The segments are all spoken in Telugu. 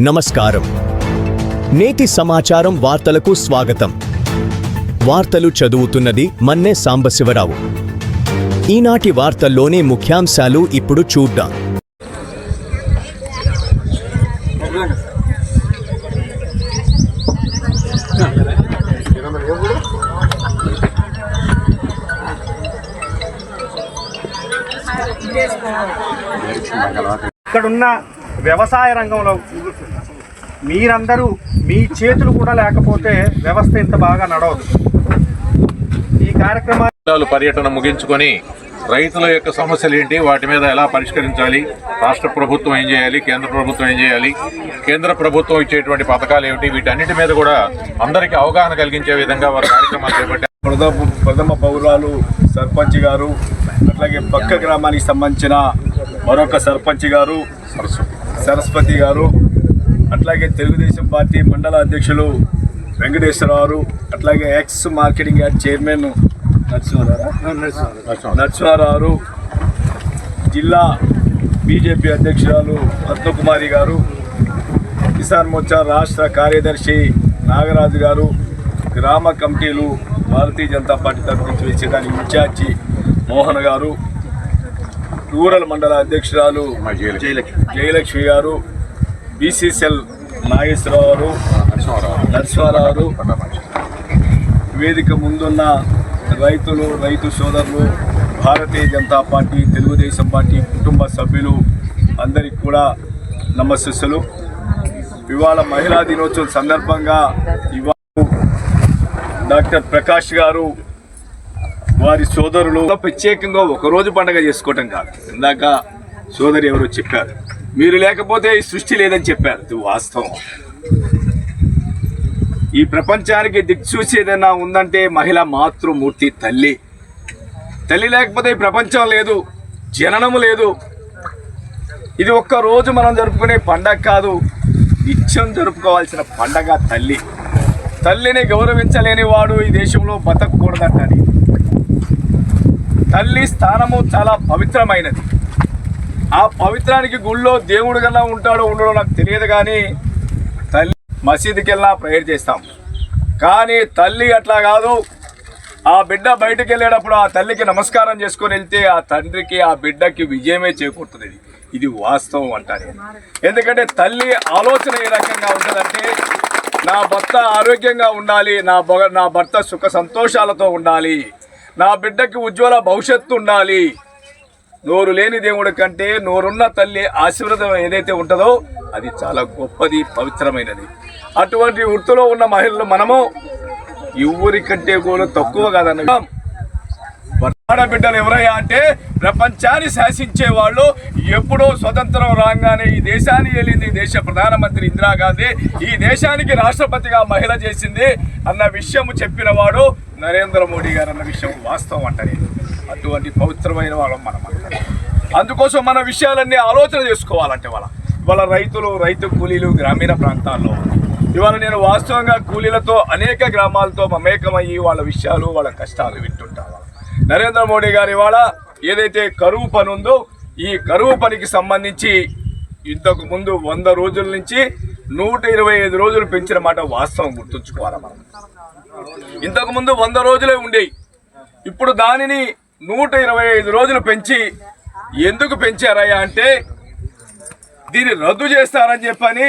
నమస్కారం. నేటి సమాచారం వార్తలకు స్వాగతం. వార్తలు చదువుతున్నది మన్నే సాంబశివరావు. ఈనాటి వార్తల్లోని ముఖ్యాంశాలు ఇప్పుడు చూద్దాం. ఇక్కడున్న వ్యవసాయ రంగంలో మీరందరూ మీ చేతులు కూడా లేకపోతే వ్యవస్థ ఇంత బాగా నడవదు. ఈ కార్యక్రమాలు పర్యటన ముగించుకొని రైతుల యొక్క సమస్యలు ఏంటి, వాటి మీద ఎలా పరిష్కరించాలి, రాష్ట్ర ప్రభుత్వం ఏం చేయాలి, కేంద్ర ప్రభుత్వం ఏం చేయాలి, కేంద్ర ప్రభుత్వం ఇచ్చేటువంటి పథకాలు ఏమిటి, వీటన్నిటి మీద కూడా అందరికీ అవగాహన కలిగించే విధంగా వారు కార్యక్రమాలు చేపట్టారు. ప్రథమ పౌరాలు సర్పంచ్ గారు, అట్లాగే పక్క గ్రామానికి సంబంధించిన మరొక సర్పంచ్ గారు సరస్వతి గారు, అట్లాగే తెలుగుదేశం పార్టీ మండల అధ్యక్షులు వెంకటేశ్వరరావు, అట్లాగే ex marketing yard chairman Narasimha Rao, జిల్లా బీజేపీ అధ్యక్షురాలు రత్నకుమారి గారు, కిసాన్ మోర్చా రాష్ట్ర కార్యదర్శి నాగరాజు గారు, గ్రామ కమిటీలు భారతీయ జనతా పార్టీ తరఫు నుంచి వేసేదానికి ఇన్ఛార్జి మోహన్ గారు, రూరల్ మండల అధ్యక్షురాలు జయలక్ష్మి గారు, బీసీసీఎల్ నాగేశ్వరరావు, నరసింహారావు, వేదిక ముందున్న రైతులు, రైతు సోదరులు, భారతీయ జనతా పార్టీ, తెలుగుదేశం పార్టీ కుటుంబ సభ్యులు అందరికీ కూడా నమస్సులు. ఇవాళ మహిళా దినోత్సవం సందర్భంగా ఇవాళ డాక్టర్ ప్రకాష్ గారు వారి సోదరులు ప్రత్యేకంగా ఒకరోజు పండుగ చేసుకోవటం కాదు. ఇందాక సోదరి ఎవరో చెప్పారు, మీరు లేకపోతే ఈ సృష్టి లేదని చెప్పారు. ఇది వాస్తవం. ఈ ప్రపంచానికి దిక్సూచి ఏదైనా ఉందంటే మహిళ మాతృమూర్తి, తల్లి. తల్లి లేకపోతే ఈ ప్రపంచం లేదు, జననము లేదు. ఇది ఒక్కరోజు మనం జరుపుకునే పండగ కాదు, నిత్యం జరుపుకోవాల్సిన పండగ తల్లి. తల్లిని గౌరవించలేని వాడు ఈ దేశంలో బతకూడదంటని. తల్లి స్థానము చాలా పవిత్రమైనది. ఆ పవిత్రానికి గుళ్ళో దేవుడు కన్నా ఉంటాడో ఉండడో నాకు తెలియదు, కానీ తల్లి మసీదుకి వెళ్ళినా ప్రేయర్ చేస్తాం. కానీ తల్లి అట్లా కాదు. ఆ బిడ్డ బయటకు వెళ్ళేటప్పుడు ఆ తల్లికి నమస్కారం చేసుకొని వెళ్తే ఆ తండ్రికి, ఆ బిడ్డకి విజయమే చేకూరుతుంది. ఇది వాస్తవం అంటారు. ఎందుకంటే తల్లి ఆలోచన ఏ రకంగా ఉంటుందంటే, నా భర్త ఆరోగ్యంగా ఉండాలి, నా భర్త సుఖ సంతోషాలతో ఉండాలి, నా బిడ్డకి ఉజ్వల భవిష్యత్తు ఉండాలి. నోరు లేని దేవుడి కంటే నోరున్న తల్లి ఆశీర్వాదం ఏదైతే ఉంటుందో అది చాలా గొప్పది, పవిత్రమైనది. అటువంటి వృత్తిలో ఉన్న మహిళలు మనము ఎవరి కంటే కూడా తక్కువ కాదన్న. బిడ్డలు ఎవరయ్యా అంటే ప్రపంచాన్ని శాసించేవాళ్ళు. ఎప్పుడో స్వతంత్రం రాగానే ఈ దేశాన్ని వెళ్ళింది దేశ ప్రధానమంత్రి ఇందిరాగాంధీ, ఈ దేశానికి రాష్ట్రపతిగా మహిళ చేసింది అన్న విషయం చెప్పిన వాడు నరేంద్ర మోడీ గారు అన్న విషయం వాస్తవం అంటారు. అటువంటి పవిత్రమైన వాళ్ళం మనం అంటారు. అందుకోసం మన విషయాలన్నీ ఆలోచన చేసుకోవాలంటే ఇవాళ రైతులు, రైతు కూలీలు గ్రామీణ ప్రాంతాల్లో ఇవాళ నేను వాస్తవంగా కూలీలతో అనేక గ్రామాలతో మమేకమయ్యి వాళ్ళ విషయాలు, వాళ్ళ కష్టాలు వింటుంటాను. నరేంద్ర మోడీ గారు ఇవాళ ఏదైతే కరువు పని ఉందో ఈ కరువు పనికి సంబంధించి ఇంతకు ముందు 100 రోజుల నుంచి 125 రోజులు పెంచిన మాట వాస్తవం గుర్తుంచుకోవాలి మనం. ఇంతకుముందు 100 రోజులే ఉండేవి. ఇప్పుడు దానిని 125 రోజులు పెంచి ఎందుకు పెంచారయ్యా అంటే దీన్ని రద్దు చేస్తారని చెప్పని,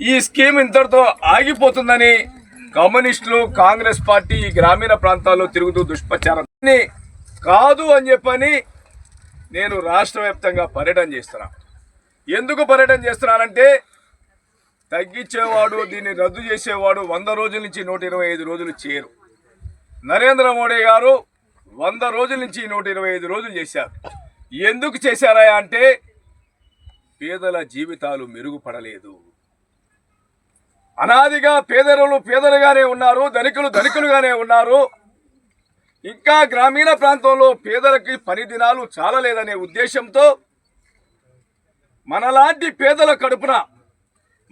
ఈ స్కీమ్ ఇంతటితో ఆగిపోతుందని కమ్యూనిస్టులు, కాంగ్రెస్ పార్టీ ఈ గ్రామీణ ప్రాంతాల్లో తిరుగుతూ దుష్ప్రచారం కాదు అని చెప్పని నేను రాష్ట్ర వ్యాప్తంగా పర్యటన చేస్తున్నా. ఎందుకు పర్యటన చేస్తున్నానంటే తగ్గించేవాడు, దీన్ని రద్దు చేసేవాడు 100 రోజుల నుంచి 125 రోజులు చేయరు. నరేంద్ర మోడీ గారు 100 రోజుల నుంచి 125 రోజులు చేశారు. ఎందుకు చేశారా అంటే పేదల జీవితాలు మెరుగుపడలేదు. అనాదిగా పేదలుగానే ఉన్నారు, ధనికులు ధనికులుగానే ఉన్నారు. ఇంకా గ్రామీణ ప్రాంతంలో పేదలకి పని దినాలు చాలలేదనే ఉద్దేశంతో మనలాంటి పేదల కడుపున,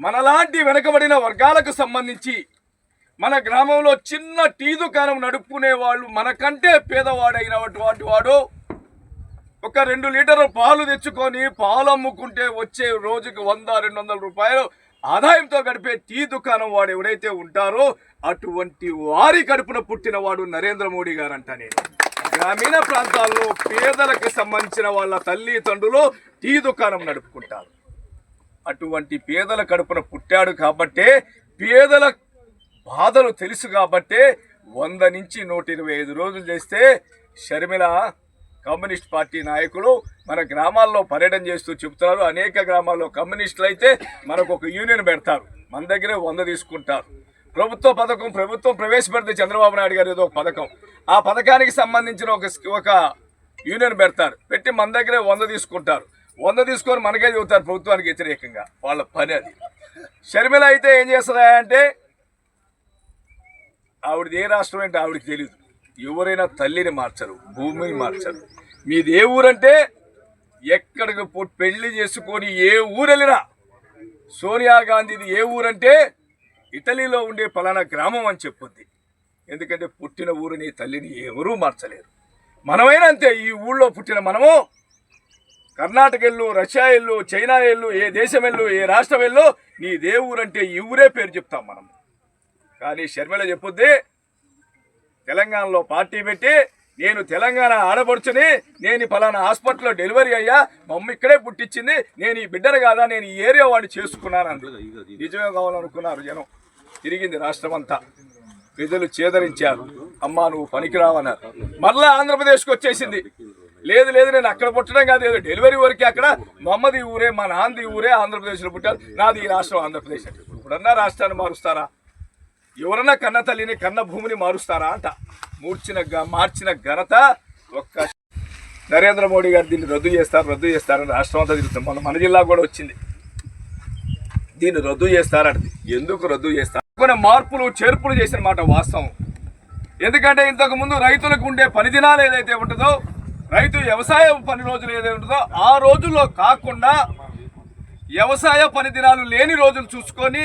మనలాంటి వెనుకబడిన వర్గాలకు సంబంధించి మన గ్రామంలో చిన్న టీ దుకాణం నడుపుకునే వాళ్ళు, మనకంటే పేదవాడైనటువంటి వాడు ఒక 2 లీటర్ల పాలు తెచ్చుకొని పాలు అమ్ముకుంటే వచ్చే రోజుకి 100-200 రూపాయలు ఆదాయంతో గడిపే టీ దుకాణం వాడు ఎవరైతే ఉంటారో అటువంటి వారి కడుపున పుట్టిన వాడు నరేంద్ర మోడీ గారు అంట. నేను గ్రామీణ ప్రాంతాల్లో పేదలకు సంబంధించిన వాళ్ళ తల్లిదండ్రులు టీ దుకాణం నడుపుకుంటారు. అటువంటి పేదల కడుపున పుట్టాడు కాబట్టే, పేదల బాధలు తెలుసు కాబట్టే 100 నుంచి 125 రోజులు చేస్తే షర్మిల కమ్యూనిస్ట్ పార్టీ నాయకులు మన గ్రామాల్లో పర్యటన చేస్తూ చెబుతున్నారు. అనేక గ్రామాల్లో కమ్యూనిస్టులు అయితే మనకు ఒక యూనియన్ పెడతారు, మన దగ్గరే 100 తీసుకుంటారు. ప్రభుత్వం ప్రవేశపెడితే చంద్రబాబు నాయుడు గారు ఏదో ఒక పథకం, ఆ పథకానికి సంబంధించిన ఒక యూనియన్ పెడతారు, పెట్టి మన దగ్గరే 100 తీసుకుంటారు. 100 తీసుకొని మనకే చెబుతారు ప్రభుత్వానికి వ్యతిరేకంగా. వాళ్ళ పని అది. షర్మిల అయితే ఏం చేస్తుందా అంటే, ఆవిడది ఏ రాష్ట్రం అంటే ఆవిడకి తెలియదు. ఎవరైనా తల్లిని మార్చరు, భూమిని మార్చరు. మీది ఏ ఊరంటే ఎక్కడికి పెళ్లి చేసుకొని ఏ ఊరు వెళ్ళినా, సోనియా గాంధీది ఏ ఊరంటే ఇటలీలో ఉండే పలానా గ్రామం అని చెప్పుద్ది. ఎందుకంటే పుట్టిన ఊరిని తల్లిని ఎవరూ మార్చలేరు. మనమైనా అంతే. ఈ ఊళ్ళో పుట్టిన మనము కర్ణాటక వెళ్ళు, రష్యా వెళ్ళు, చైనా వెళ్ళు, ఏ దేశం వెళ్ళు, ఏ రాష్ట్రం వెళ్ళు, నీ దే ఊరంటే ఈ ఊరే పేరు చెప్తాం మనం. కానీ షర్మిల చెప్పుద్ది, తెలంగాణలో పార్టీ పెట్టి నేను తెలంగాణ ఆడపడుచుని, నేను పలానా హాస్పిటల్లో డెలివరీ అయ్యా, మా అమ్మ ఇక్కడే పుట్టించింది, నేను ఈ బిడ్డను కాదా, నేను ఈ ఏరియా వాడిని చేసుకున్నాను అంది. నిజమే కావాలనుకున్నారు జనం. తిరిగింది రాష్ట్రం అంతా, ప్రజలు చేదరించారు. అమ్మా నువ్వు పనికిరావన్నారు. మరలా ఆంధ్రప్రదేశ్కి వచ్చేసింది. లేదు నేను అక్కడ పుట్టడం కాదు, ఏదో డెలివరీ వరకే. అక్కడ మా అమ్మది ఊరే, మా నాన్నది ఊరే, ఆంధ్రప్రదేశ్లో పుట్టారు, నాది ఈ రాష్ట్రం ఆంధ్రప్రదేశ్. ఇప్పుడన్నా రాష్ట్రాన్ని మారుస్తారా? ఎవరన్నా కన్న తల్లిని, కన్న భూమిని మారుస్తారా అంట. మార్చిన ఘనత ఒక్క నరేంద్ర మోడీ గారు. దీన్ని రద్దు చేస్తారని రాష్ట్రం అంతా తిరుగుతుంది. మన జిల్లా కూడా వచ్చింది. దీన్ని రద్దు చేస్తారంటే ఎందుకు రద్దు చేస్తారు? కొన్ని మార్పులు చేర్పులు చేసిన మాట వాస్తవం. ఎందుకంటే ఇంతకుముందు రైతులకు ఉండే పని దినాలు ఏదైతే ఉంటుందో, రైతు వ్యవసాయ పని రోజులు ఏదైతే ఉంటుందో ఆ రోజుల్లో కాకుండా వ్యవసాయ పని దినాలు లేని రోజులు చూసుకొని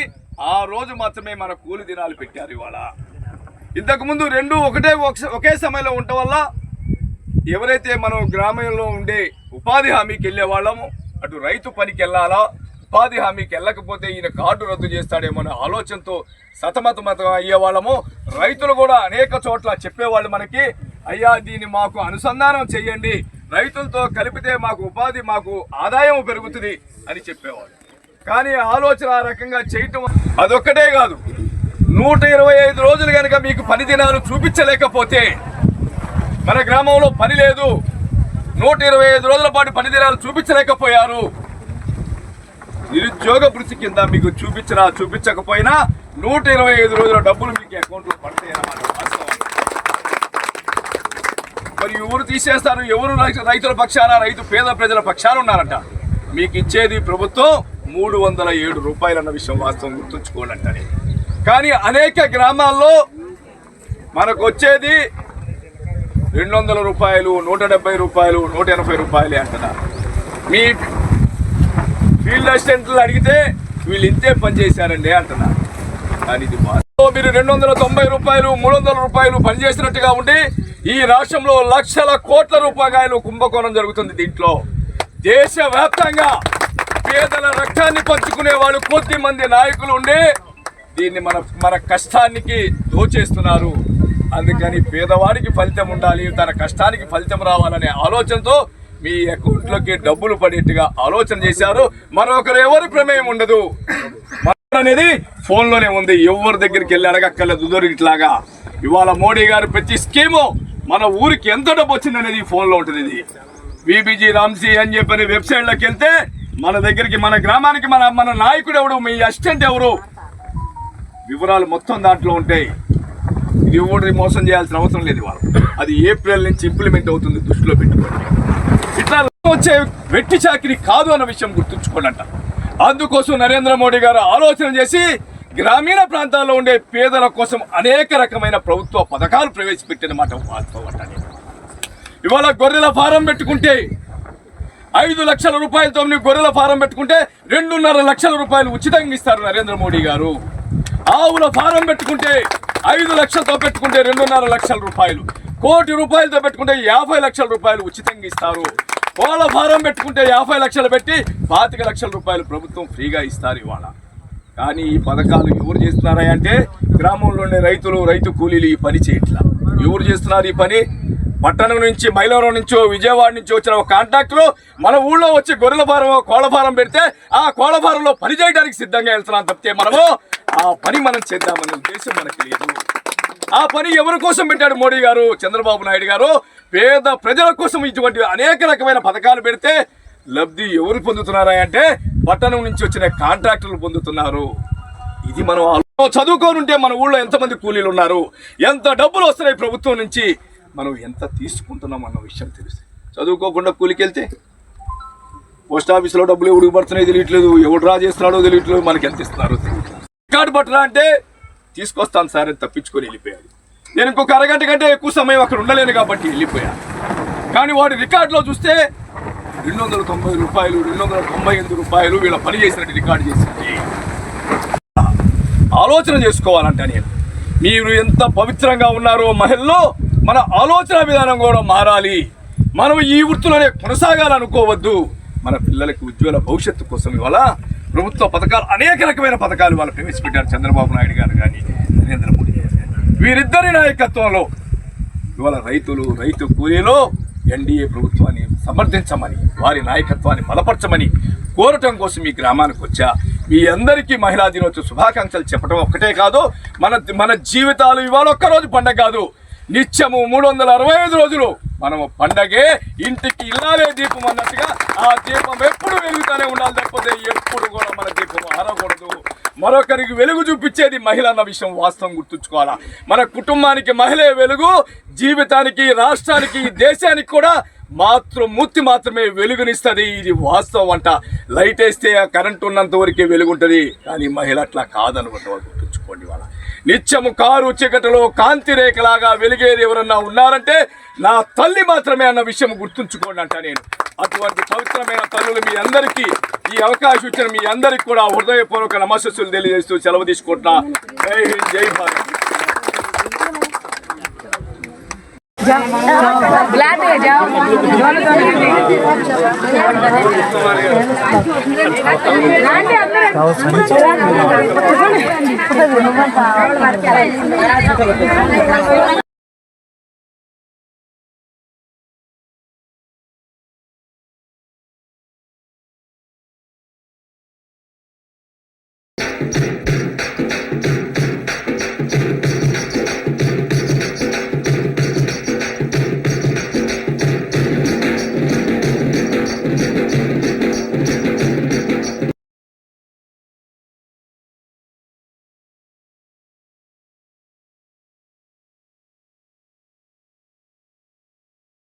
ఆ రోజు మాత్రమే మన కూలి దినాలు పెట్టారు. ఇవాళ ఇంతకుముందు రెండు ఒకే సమయంలో ఉండటం వల్ల ఎవరైతే మనం గ్రామంలో ఉండే ఉపాధి హామీకి వెళ్ళే వాళ్ళము, అటు రైతు పనికి వెళ్ళాలా, ఉపాధి హామీకి వెళ్ళకపోతే ఈయన కార్డు రద్దు చేస్తాడేమో అనే ఆలోచనతో సతమతం అయ్యేవాళ్ళము. రైతులు కూడా అనేక చోట్ల చెప్పేవాళ్ళు మనకి, అయ్యా దీన్ని మాకు అనుసంధానం చేయండి, రైతులతో కలిపితే మాకు ఉపాధి, మాకు ఆదాయం పెరుగుతుంది అని చెప్పేవాళ్ళు. కానీ ఆలోచన ఆ రకంగా చేయటం అదొక్కటే కాదు. 125 రోజులు కనుక మీకు పని దినాలు చూపించలేకపోతే, మన గ్రామంలో పని లేదు, 125 రోజుల పాటు పని దినాలు చూపించలేకపోయారు, నిరుద్యోగ భృతి కింద మీకు చూపించకపోయినా 125 రోజుల డబ్బులు మీకు అకౌంట్లో పడతాయన్నమాట వాస్తవం. మరి ఎవరు తీసేస్తారు? ఎవరు రైతుల పక్షాన, పేద ప్రజల పక్షాన ఉన్నారంట. మీకు ఇచ్చేది ప్రభుత్వం 307 రూపాయలు అన్న విషయం వాస్తవం గుర్తుంచుకోవాలంటే. కానీ అనేక గ్రామాల్లో మనకు వచ్చేది 200 రూపాయలు, 170 రూపాయలు, 180 రూపాయలే అంటున్నారు. మీ ఫీల్డ్ అసిస్టెంట్లు అడిగితే వీళ్ళు ఇంతే పని చేశారండి అంటున్నారు. కానీ ఇది మీరు 290 రూపాయలు, 300 రూపాయలు పనిచేసినట్టుగా ఉండి ఈ రాష్ట్రంలో లక్షల కోట్ల రూపాయలు కుంభకోణం జరుగుతుంది. దీంట్లో దేశవ్యాప్తంగా పేదల రక్తాన్ని పంచుకునే వాళ్ళు కొద్ది మంది నాయకులు ఉండి దీన్ని మన కష్టానికి దోచేస్తున్నారు. అందుకని పేదవాడికి ఫలితం ఉండాలి, తన కష్టానికి ఫలితం రావాలనే ఆలోచనతో మీ అకౌంట్లోకి డబ్బులు పడేట్టుగా ఆలోచన చేశారు. మరొకరు ఎవరి ప్రమేయం ఉండదు అనేది ఫోన్లోనే ఉంది. ఎవరి దగ్గరికి వెళ్ళి అడగక్కర్లేదు దొరికిట్లాగా. ఇవాళ మోడీ గారు ప్రతి స్కీము మన ఊరికి ఎంత డబ్బు వచ్చిందనేది ఫోన్లో ఉంటుంది. ఇది విబిజీ రామ్సీ అని చెప్పని వెబ్సైట్లోకి వెళ్తే మన దగ్గరికి, మన గ్రామానికి మన నాయకుడు ఎవడు, మీ అసిస్టెంట్ ఎవరు, వివరాలు మొత్తం దాంట్లో ఉంటాయి. ఇది ఎవరిని మోసం చేయాల్సిన అవసరం లేదు. వాళ్ళు అది ఏప్రిల్ నుంచి ఇంప్లిమెంట్ అవుతుంది, దృష్టిలో పెట్టుకోండి. ఇట్లా వచ్చే వెట్టి చాకిరి కాదు అన్న విషయం గుర్తుంచుకోండి. అందుకోసం నరేంద్ర మోడీ గారు ఆలోచన చేసి గ్రామీణ ప్రాంతాల్లో ఉండే పేదల కోసం అనేక రకమైన ప్రభుత్వ పథకాలు ప్రవేశపెట్టిన మాట వాస్తవం. ఇవాళ గొర్రెల ఫారం పెట్టుకుంటే 5 లక్షల రూపాయలతో గొర్రెల ఫారం పెట్టుకుంటే 2.5 లక్షల రూపాయలు ఉచితంగా ఇస్తారు నరేంద్ర మోడీ గారు. ఆవుల ఫారం పెట్టుకుంటే 5 లక్షలతో పెట్టుకుంటే 2.5 లక్షల రూపాయలు, 1 కోటి రూపాయలతో పెట్టుకుంటే 50 లక్షల రూపాయలు ఉచితంగా ఇస్తారు. కోళ్ళ ఫారం పెట్టుకుంటే 50 లక్షలు పెట్టి 25 లక్షల రూపాయలు ప్రభుత్వం ఫ్రీగా ఇస్తారు ఇవాళ. కానీ ఈ పథకాలు ఎవరు చేస్తున్నారా అంటే గ్రామంలోని రైతు కూలీలు ఈ పని చేయట్లా. ఎవరు చేస్తున్నారు ఈ పని? పట్టణం నుంచి, మైలవరం నుంచో, విజయవాడ నుంచి వచ్చిన ఒక కాంట్రాక్టర్ మన ఊళ్ళో వచ్చి గొర్రెల ఫారం, కోళ్ళ ఫారం పెడితే ఆ కోళ్ళ ఫారంలో పని చేయడానికి సిద్ధంగా వెళ్తున్నాం తప్పితే మనము ఆ పని మనం చేద్దామనే ఉద్దేశం మనకు లేదు. ఆ పని ఎవరి కోసం పెట్టాడు మోడీ గారు, చంద్రబాబు నాయుడు గారు? పేద ప్రజల కోసం ఇటువంటి అనేక రకమైన పథకాలు పెడితే లబ్ధి ఎవరు పొందుతున్నారా అంటే పట్టణం నుంచి వచ్చిన కాంట్రాక్టర్లు పొందుతున్నారు. ఇది మనం చదువుకోనుంటే మన ఊళ్ళో ఎంతమంది కూలీలు ఉన్నారు, ఎంత డబ్బులు వస్తున్నాయి ప్రభుత్వం నుంచి, మనం ఎంత తీసుకుంటున్నాం అన్న విషయం తెలుస్తుంది. చదువుకోకుండా కూలికి వెళ్తే పోస్ట్ ఆఫీస్లో డబ్బులు ఎవరికి పడుతున్నాయో తెలియట్లేదు, ఎవడు డ్రా చేస్తున్నాడో తెలియట్లేదు, మనకి ఎంత ఇస్తున్నారో తెలియట్లేదు. రికార్డు పట్టరా అంటే తీసుకొస్తాను సార్ అని తప్పించుకొని వెళ్ళిపోయాడు. నేను ఇంకొక అరగంట కంటే ఎక్కువ సమయం అక్కడ ఉండలేను కాబట్టి వెళ్ళిపోయాను. కానీ వాడి రికార్డులో చూస్తే 290 రూపాయలు, 298 రూపాయలు వీళ్ళ పని చేసినట్టు రికార్డు చేసింది. ఆలోచన చేసుకోవాలంట. మీరు ఎంత పవిత్రంగా ఉన్నారో మహిళల్లో మన ఆలోచన విధానం కూడా మారాలి. మనం ఈ వృత్తిలోనే కొనసాగాలనుకోవద్దు. మన పిల్లలకి ఉజ్వల భవిష్యత్తు కోసం ఇవాళ ప్రభుత్వ పథకాలు, అనేక రకమైన పథకాలు వాళ్ళు ప్రవేశపెట్టారు. చంద్రబాబు నాయుడు గారు కానీ, నరేంద్ర మోడీ గారు కానీ. వీరిద్దరి నాయకత్వంలో ఇవాళ రైతు కూలీలో ఎన్డీఏ ప్రభుత్వాన్ని సమర్థించమని, వారి నాయకత్వాన్ని బలపరచమని కోరటం కోసం ఈ గ్రామానికి వచ్చా. మీ అందరికీ మహిళా దినోత్సవ శుభాకాంక్షలు చెప్పడం ఒక్కటే కాదు, మన జీవితాలు ఇవాళ ఒక్కరోజు పండగ కాదు, నిత్యము 365 రోజులు మనము పండగే. ఇంటికి ఇల్లాలే దీపం అన్నట్టుగా ఆ దీపం ఎప్పుడు వెలుగుతూనే ఉండాలి తప్పితే ఎప్పుడు కూడా మన దీపం ఆరకూడదు. మరొకరికి వెలుగు చూపించేది మహిళ అన్న విషయం వాస్తవం గుర్తుంచుకోవాలా. మన కుటుంబానికి మహిళే వెలుగు, జీవితానికి, రాష్ట్రానికి, దేశానికి కూడా మాతృమూర్తి మాత్రమే వెలుగునిస్తుంది. ఇది వాస్తవం అంట. లైట్ వేస్తే ఆ కరెంట్ ఉన్నంత వరకే వెలుగుంటుంది, కానీ మహిళ అట్లా కాదనుకుంటే గుర్తుంచుకోండి. వాళ్ళ నిత్యము కారు చీకటిలో కాంతి రేఖలాగా వెలిగేది ఎవరన్నా ఉన్నారంటే నా తల్లి మాత్రమే అన్న విషయం గుర్తుంచుకోండి అంట. నేను అటువంటి పవిత్రమైన తల్లులు మీ అందరికీ ఈ అవకాశం ఇచ్చిన మీ అందరికీ కూడా హృదయపూర్వక నమస్సులు తెలియజేస్తూ సెలవు తీసుకుంటున్నా. జై హింద్, జై భారత్.